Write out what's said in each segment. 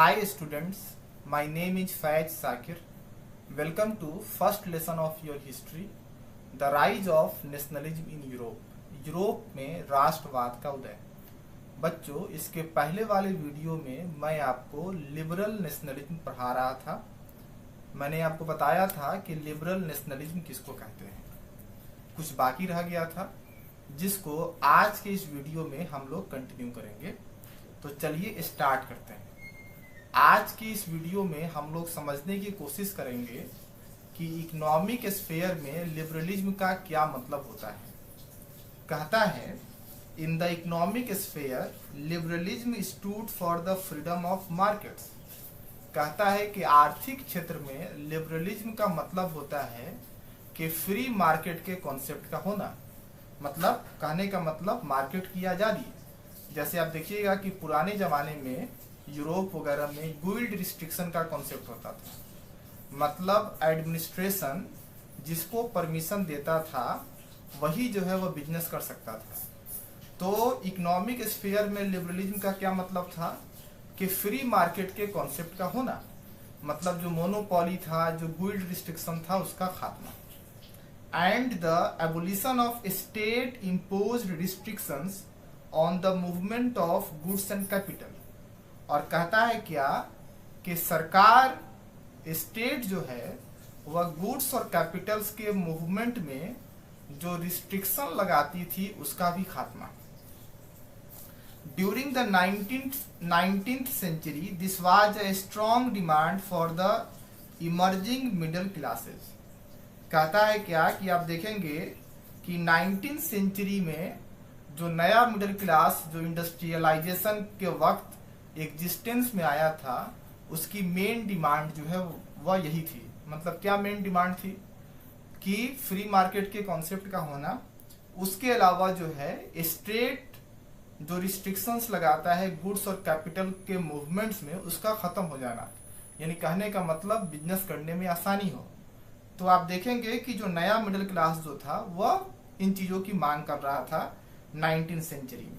Hi students, my name is Faiz Sakir. Welcome to first lesson of your history, the rise of nationalism in Europe. Europe में राष्ट्रवाद का उदय। बच्चों, इसके पहले वाले वीडियो में मैं आपको लिबरल नेशनलिज्म पढ़ा रहा था। मैंने आपको बताया था कि लिबरल नेशनलिज्म किसको कहते हैं। कुछ बाकी रह गया था जिसको आज के इस वीडियो में हम लोग कंटिन्यू करेंगे। तो चलिए स्टार्ट करते हैं। आज की इस वीडियो में हम लोग समझने की कोशिश करेंगे कि इकोनॉमिक स्फीयर में लिबरलिज्म का क्या मतलब होता है। कहता है, in the economic sphere liberalism stood for the freedom of markets. कहता है कि आर्थिक क्षेत्र में लिबरलिज्म का मतलब होता है कि फ्री मार्केट के कॉन्सेप्ट का होना। मतलब कहने का मतलब मार्केट की आज़ादी। जैसे आप देखिएगा कि पुराने ज़माने में यूरोप वगैरह में गुइल्ड रिस्ट्रिक्शन का कॉन्सेप्ट होता था। मतलब एडमिनिस्ट्रेशन जिसको परमिशन देता था वही जो है वह बिजनेस कर सकता था। तो इकोनॉमिक स्फीयर में लिबरलिज्म का क्या मतलब था कि फ्री मार्केट के कॉन्सेप्ट का होना। मतलब जो मोनोपोली था, जो गुइल्ड रिस्ट्रिक्शन था, उसका खात्मा। And the abolition of state imposed restrictions on the movement of goods and capital. और कहता है क्या कि सरकार, स्टेट जो है वह गुड्स और कैपिटल्स के मूवमेंट में जो रिस्ट्रिक्शन लगाती थी उसका भी खात्मा। During the 19th century this was a strong demand for the emerging middle classes. कहता है क्या कि आप देखेंगे कि 19th सेंचुरी में जो नया मिडिल क्लास जो इंडस्ट्रियलाइजेशन के वक्त एग्जिस्टेंस में आया था, उसकी मेन डिमांड जो है वह यही थी। मतलब क्या मेन डिमांड थी कि फ्री मार्केट के कॉन्सेप्ट का होना, उसके अलावा जो है स्टेट जो रिस्ट्रिक्शंस लगाता है गुड्स और कैपिटल के मूवमेंट्स में, उसका खत्म हो जाना। यानी कहने का मतलब बिजनेस करने में आसानी हो। तो आप देखेंगे कि जो नया मिडिल क्लास जो था वह इन चीजों की मांग कर रहा था 19th सेंचुरी में।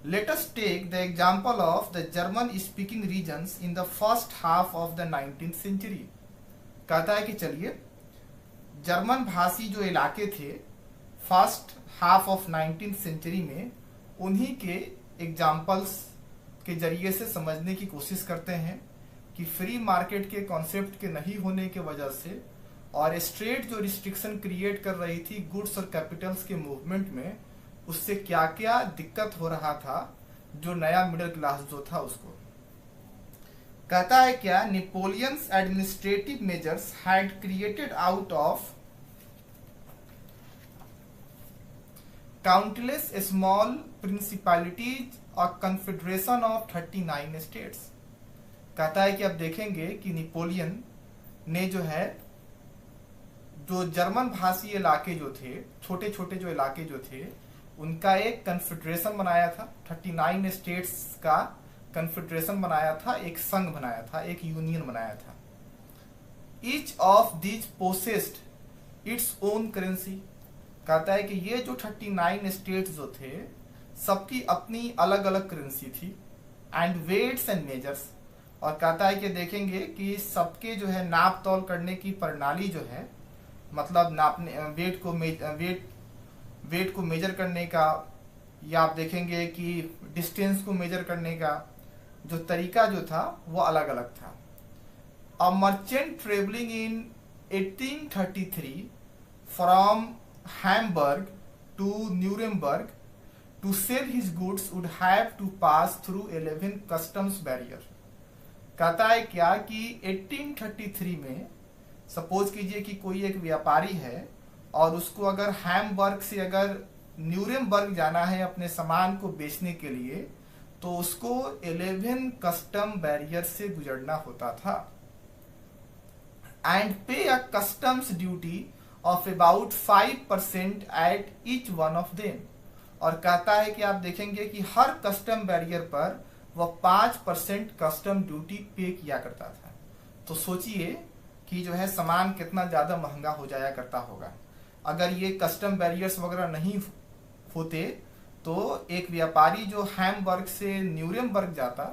Let us take the example of the German-speaking regions in the first half of the 19th century. कहता है कि चलिए जर्मन भाषी जो इलाके थे first half of 19th century में, उन्हीं के एग्जाम्पल्स के जरिए से समझने की कोशिश करते हैं कि फ्री मार्केट के कॉन्सेप्ट के नहीं होने के वजह से और स्ट्रेट जो रिस्ट्रिक्शन क्रिएट कर रही थी गुड्स और कैपिटल्स के मूवमेंट में, उससे क्या क्या दिक्कत हो रहा था जो नया मिडिल क्लास जो था उसको। कहता है क्या, Napoleon's administrative measures had created out of countless small principalities और कन्फेडरेशन ऑफ 39 स्टेट्स। कहता है कि अब देखेंगे कि नेपोलियन ने जो है जो जर्मन भाषी इलाके जो थे, छोटे छोटे जो इलाके जो थे, उनका एक कन्फेडरेशन बनाया था। 39 स्टेट्स का कन्फेडरेशन बनाया था, एक संघ बनाया था, एक यूनियन बनाया था। Each of these possessed its own currency. कहता है कि ये जो 39 स्टेट्स जो थे, सबकी अपनी अलग अलग करेंसी थी। And weights and measures. और कहता है कि देखेंगे कि सबके जो है नाप तौल करने की प्रणाली जो है, मतलब नापने वेट को मेजर करने का, या आप देखेंगे कि डिस्टेंस को मेजर करने का जो तरीका जो था वो अलग अलग था। A merchant travelling in 1833 from Hamburg to Nuremberg to sell his goods would have to pass through 11 customs barrier. कहता है क्या कि 1833 में सपोज कीजिए कि कोई एक व्यापारी है और उसको अगर हैम्बर्ग से अगर न्यूरेमबर्ग जाना है अपने सामान को बेचने के लिए, तो उसको 11 कस्टम बैरियर से गुजरना होता था। And pay a customs duty of about 5% at each one of them. और कहता है कि आप देखेंगे कि हर कस्टम बैरियर पर वह 5% कस्टम ड्यूटी पे किया करता था। तो सोचिए कि जो है सामान कितना ज्यादा महंगा हो जाया करता होगा। अगर ये कस्टम बैरियर्स वगैरह नहीं होते तो एक व्यापारी जो हैम्बर्ग से न्यूरेमबर्ग जाता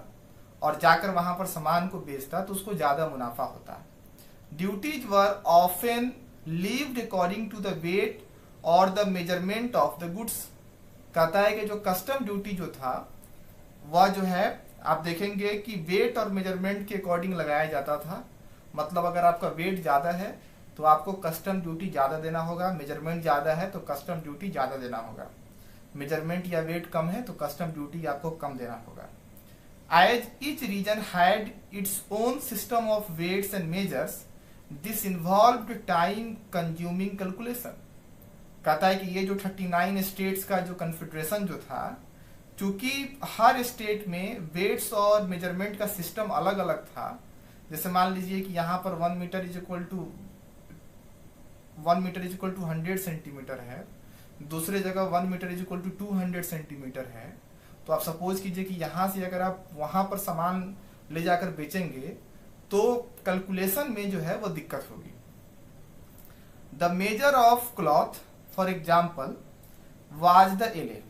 और जाकर वहां पर सामान को बेचता तो उसको ज्यादा मुनाफा होता। Duties were often levied according to the weight और the measurement of the goods. कहता है कि जो कस्टम ड्यूटी जो था वह जो है आप देखेंगे कि वेट और मेजरमेंट के अकॉर्डिंग लगाया जाता था। मतलब अगर आपका वेट ज्यादा है तो आपको कस्टम ड्यूटी ज्यादा देना होगा, मेजरमेंट ज्यादा है तो कस्टम ड्यूटी ज्यादा देना होगा, मेजरमेंट या वेट कम है तो कस्टम ड्यूटी आपको कम देना होगा। As each region had its own system of weights and measures, this involved time consuming calculation. कहता है कि ये जो 39 स्टेट्स का जो कन्फेडरेशन जो था, चूंकि हर स्टेट में वेट्स और मेजरमेंट का सिस्टम अलग अलग था। जैसे मान लीजिए कि यहाँ पर 1 metre is equal to 100 centimetre है, दूसरे जगह 1 metre is equal to 200 centimetre है। तो आप सपोज कीजिए कि यहाँ से अगर आप वहां पर सामान ले जाकर बेचेंगे तो कैलकुलेशन में जो है वो दिक्कत होगी। The measure of cloth for example was the एले।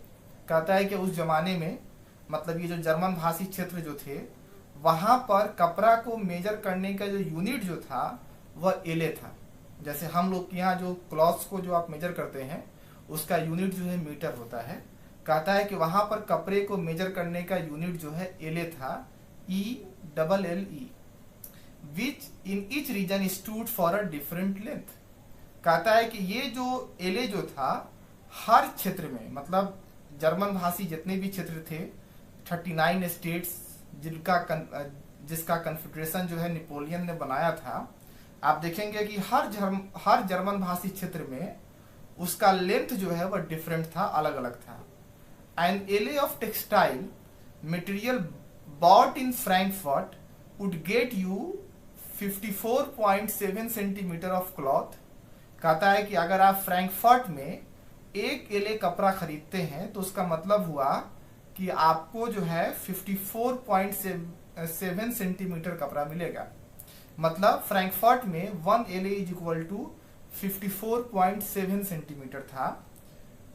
कहता है कि उस जमाने में मतलब ये जो जर्मन भाषी क्षेत्र जो थे वहां पर कपड़ा को मेजर करने का जो यूनिट जो था वह एले था। जैसे हम लोग यहाँ जो क्लॉथ्स को जो आप मेजर करते हैं उसका यूनिट जो है मीटर होता है। कहता है कि वहां पर कपड़े को मेजर करने का यूनिट जो है एले था, ELLE, which in each reason stood for a different length. कहता है कि ये जो एले जो था हर क्षेत्र में, मतलब जर्मन भाषी जितने भी क्षेत्र थे 39 स्टेट्स जिसका कन्फेडरेशन जो है नेपोलियन ने बनाया था, आप देखेंगे कि हर जर्मन भाषी क्षेत्र में उसका लेंथ जो है वह डिफरेंट था, अलग अलग था। An ell of textile material bought in Frankfurt would get you 54.7 centimetre of cloth. कहता है कि अगर आप फ्रैंकफर्ट में एक एले कपड़ा खरीदते हैं तो उसका मतलब हुआ कि आपको जो है 54.7 सेंटीमीटर कपड़ा मिलेगा। मतलब फ्रैंकफर्ट में 1 एले इज इक्वल टू 54.7 सेंटीमीटर था,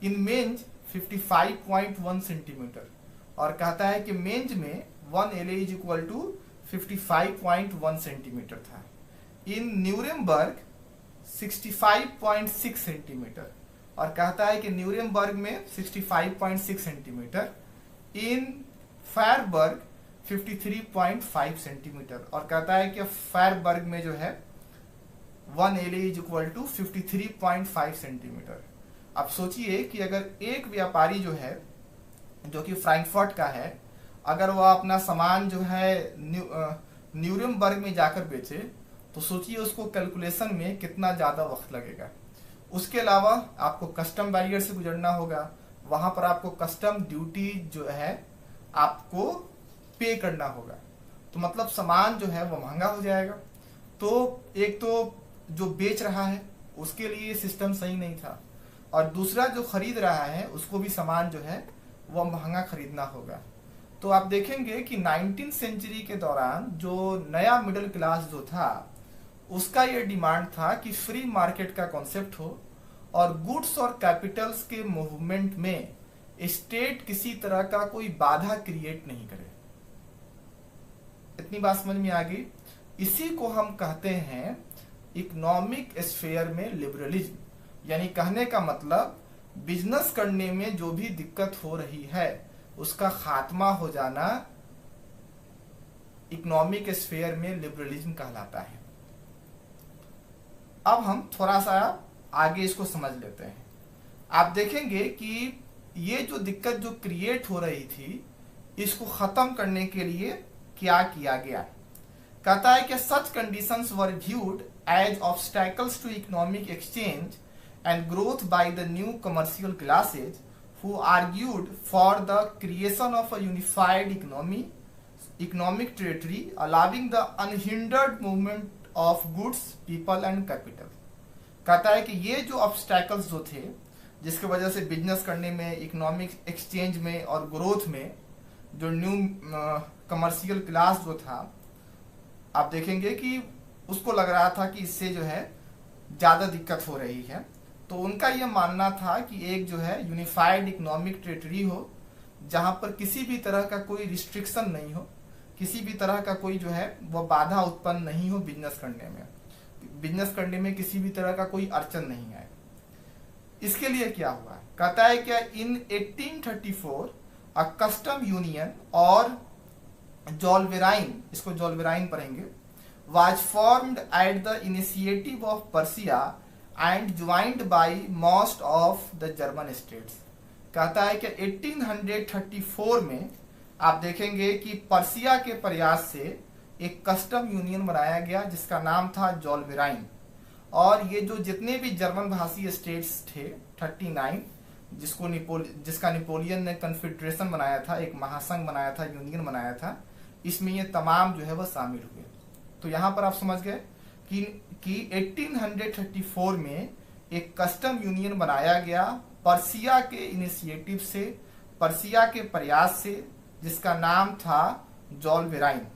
इन मेंज 55.1 सेंटीमीटर। और कहता है कि मेंज में 1 एले इज इक्वल टू 55.1 सेंटीमीटर था। इन न्यूरेमबर्ग 65.6 सेंटीमीटर। और कहता है कि न्यूरेमबर्ग में 65.6 सेंटीमीटर, इन फायरबर्ग 53.5 सेंटीमीटर। और कहता है कि फायरबर्ग में जो है 1 एले इज इक्वल टू 53.5 सेंटीमीटर। अब सोचिए कि अगर एक व्यापारी जो है जो कि फ्रैंकफर्ट का है, अगर वह अपना सामान जो है न्यूरेमबर्ग में जाकर बेचे तो सोचिए उसको कैलकुलेशन में कितना ज्यादा वक्त लगेगा। उसके अलावा आपको कस्टम बैरियर से गुजरना होगा, वहां पर आपको कस्टम ड्यूटी जो है आपको पे करना होगा। तो मतलब सामान जो है वो महंगा हो जाएगा। तो एक तो जो बेच रहा है उसके लिए सिस्टम सही नहीं था, और दूसरा जो खरीद रहा है उसको भी सामान जो है वह महंगा खरीदना होगा। तो आप देखेंगे कि 19वीं सेंचुरी के दौरान जो नया मिडिल क्लास जो था उसका ये डिमांड था कि फ्री मार्केट का कॉन्सेप्ट हो और गुड्स और कैपिटल्स के मूवमेंट में स्टेट किसी तरह का कोई बाधा क्रिएट नहीं करे। इतनी बात समझ में आ गई। इसी को हम कहते हैं इकोनॉमिक स्फेयर में लिबरलिज्म, यानी कहने का मतलब बिजनेस करने में जो भी दिक्कत हो रही है उसका खात्मा हो जाना इकोनॉमिक स्फेयर में लिबरलिज्म कहलाता है। अब हम थोड़ा सा आगे इसको समझ लेते हैं। आप देखेंगे कि ये जो दिक्कत जो क्रिएट हो रही थी इसको खत्म करने के लिए क्या किया गया। कहता है कि such conditions were viewed as obstacles to economic exchange and growth by the new commercial classes who argued for the creation of a unified economic territory allowing the unhindered movement of goods, people and capital। कहता है कि ये जो obstacles जो थे जिसकी वजह से बिजनेस करने में, इकोनॉमिक एक्सचेंज में और ग्रोथ में जो न्यू कमर्शियल क्लास जो था, आप देखेंगे कि उसको लग रहा था कि इससे जो है ज्यादा दिक्कत हो रही है। तो उनका यह मानना था कि एक जो है यूनिफाइड इकोनॉमिक टेरिटरी हो जहां पर किसी भी तरह का कोई रिस्ट्रिक्शन नहीं हो, किसी भी तरह का कोई जो है वो बाधा उत्पन्न नहीं हो बिजनेस करने में किसी भी तरह का कोई अड़चन नहीं आए। इसके लिए क्या हुआ, कहता है क्या इन 1834 अ कस्टम यूनियन और जोल्वेराइन, इसको जोल्वेराइन पढ़ेंगे, was formed at the initiative of Persia and joined by most of the German states। कहता है कि 1834 में आप देखेंगे कि पर्सिया के प्रयास से एक कस्टम यूनियन बनाया गया जिसका नाम था जोल्वेराइन, और ये जो जितने भी जर्मन भाषी स्टेट्स थे 39, जिसका नेपोलियन ने कन्फेडरेशन बनाया था, एक महासंघ बनाया था, यूनियन बनाया था, इसमें ये तमाम जो है वह शामिल हुए। तो यहां पर आप समझ गए कि 1834 में एक कस्टम यूनियन बनाया गया पर्सिया के इनिशिएटिव से, पर्सिया के प्रयास से, जिसका नाम था जोल्वेराइन।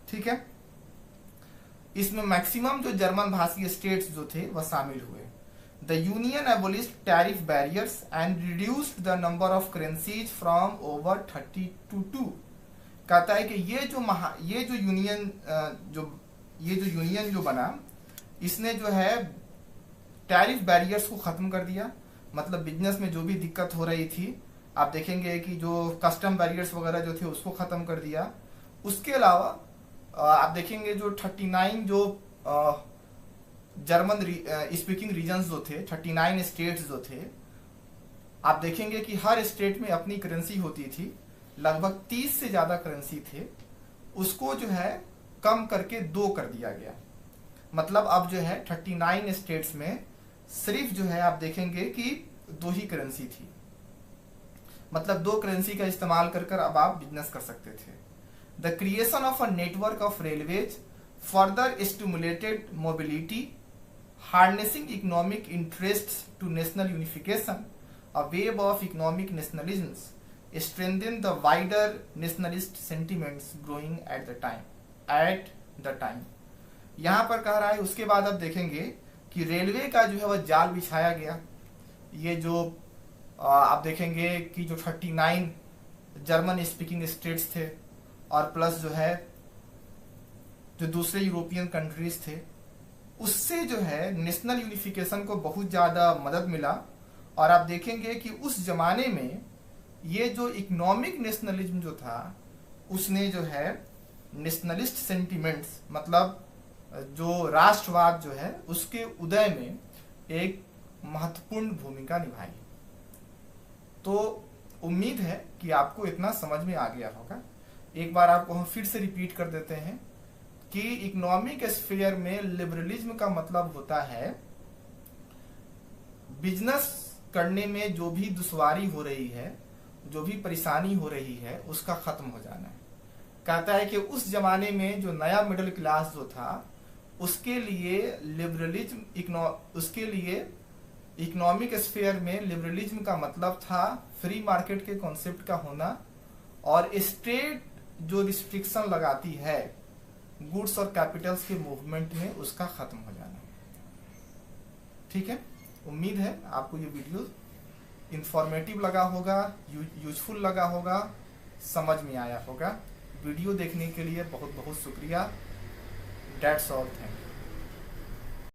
ठीक है, इसमें मैक्सिमम जो जर्मन भाषी स्टेट्स जो थे वह शामिल हुए। The union एबोलिश्ड tariff barriers and reduced the number of currencies from over 30 to 2। कहता है कि ये जो यूनियन जो बना, इसने जो है टैरिफ बैरियर्स को खत्म कर दिया, मतलब बिजनेस में जो भी दिक्कत हो रही थी, आप देखेंगे कि जो कस्टम बैरियर्स वगैरह जो थे उसको खत्म कर दिया। उसके अलावा आप देखेंगे जो 39 जो जर्मन स्पीकिंग रीजन्स जो थे, 39 स्टेट्स जो थे, आप देखेंगे कि हर स्टेट में अपनी करेंसी होती थी, लगभग 30 से ज्यादा करेंसी थे, उसको जो है कम करके 2 कर दिया गया। मतलब अब जो है 39 स्टेट्स में सिर्फ जो है आप देखेंगे कि 2 ही करेंसी थी, मतलब 2 करेंसी का इस्तेमाल कर अब आप बिजनेस कर सकते थे। The creation of a network of railways further stimulated mobility, harnessing economic interest to national unification, a wave of economic nationalism strengthen the wider nationalist sentiments growing at the time। यहां पर कह रहा है, उसके बाद अब देखेंगे कि रेलवे का जो है वह जाल बिछाया गया। ये जो आप देखेंगे कि जो 39 जर्मन स्पीकिंग स्टेट्स थे और प्लस जो है जो दूसरे यूरोपियन कंट्रीज थे, उससे जो है नेशनल यूनिफिकेशन को बहुत ज्यादा मदद मिला। और आप देखेंगे कि उस जमाने में ये जो इकोनॉमिक नेशनलिज्म जो था, उसने जो है नेशनलिस्ट सेंटिमेंट्स, मतलब जो राष्ट्रवाद जो है उसके उदय में एक महत्वपूर्ण भूमिका निभाई। तो उम्मीद है कि आपको इतना समझ में आ गया होगा। एक बार आपको हम फिर से रिपीट कर देते हैं कि इकोनॉमिक स्फीयर में लिबरलिज्म का मतलब होता है बिजनेस करने में जो भी दुश्वारी हो रही है, जो भी परेशानी हो रही है, उसका खत्म हो जाना है। कहता है कि उस जमाने में जो नया मिडिल क्लास जो था, उसके लिए लिबरलिज्म, उसके लिए इकोनॉमिक स्फीयर में लिबरलिज्म का मतलब था फ्री मार्केट के कॉन्सेप्ट का होना, और स्टेट जो रिस्ट्रिक्शन लगाती है गुड्स और कैपिटल्स के मूवमेंट में, उसका खत्म हो जाना। ठीक है, उम्मीद है आपको ये वीडियो इंफॉर्मेटिव लगा होगा, यूजफुल लगा होगा, समझ में आया होगा। वीडियो देखने के लिए बहुत बहुत शुक्रिया। That's all, thank you।